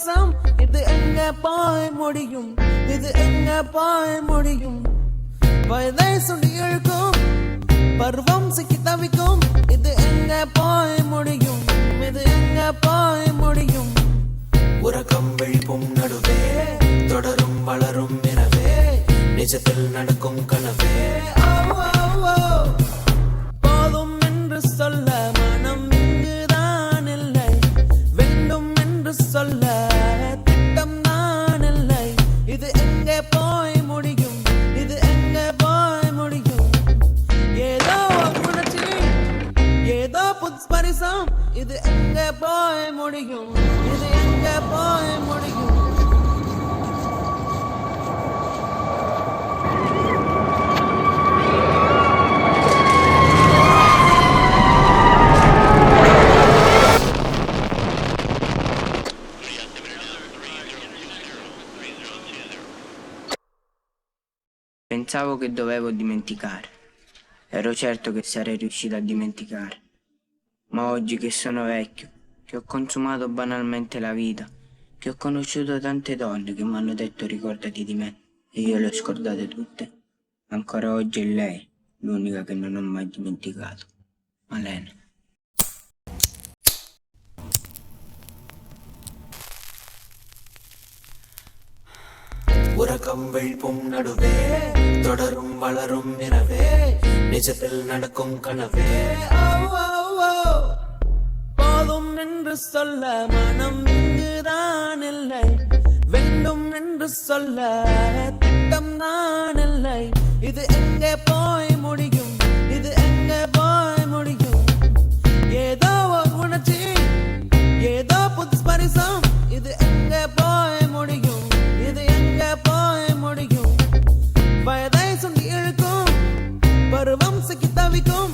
ஸ்பரிசம் இது எங்க போய் முடியும், இது எங்க போய் முடியும். வயதை சுண்டி இழுக்கும் பருவம் சிக்கி தவிக்கும், இது எங்க போய் முடியும், இது எங்க போய் முடியும். உறக்கம் விழிப்பும் நடுவே தொடரும் வளரும் இரவே நிஜத்தில் நடக்கும் கனவே. போதும் என்று சொல்ல மனம் இங்குதான் இல்லை, வேண்டும் என்று சொல்ல திட்டம் தான் இல்லை. இது எங்கே போய் முடியும், இது எங்கே போய் முடியும். ஏதோ உணர்ச்சி ஏதோ புதுஸ்பரிசம், இது எங்கே போய் முடியும், இது எங்கே போய் முடியும். Pensavo che dovevo dimenticare. Ero certo che sarei riuscito a dimenticare. Ma oggi che sono vecchio, che ho consumato banalmente la vita, che ho conosciuto tante donne che mi hanno detto ricordati di me, e io le ho scordate tutte, ancora oggi è lei l'unica che non ho mai dimenticato. Malena. உறக்கம் விழிப்பும் நடுவே தொடரும் வளரும் இரவே நிஜத்தில் நடக்கும் கனவே. போதும் என்று சொல்ல மனம் இங்குதான் இல்லை, வேண்டும் என்று சொல்ல திட்டம் தான் இல்லை. இது எங்கே போய் முடியும், இது எங்கே போய் முடியும். ஏதோ உணர்ச்சி ஏதோ புதுஸ்பரிசம், இது எங்கே போய் முடியும், இது எங்கே போய் முடியும். வயதை சுண்டி இழுக்கும் பருவம் சிக்கி தவிக்கும்,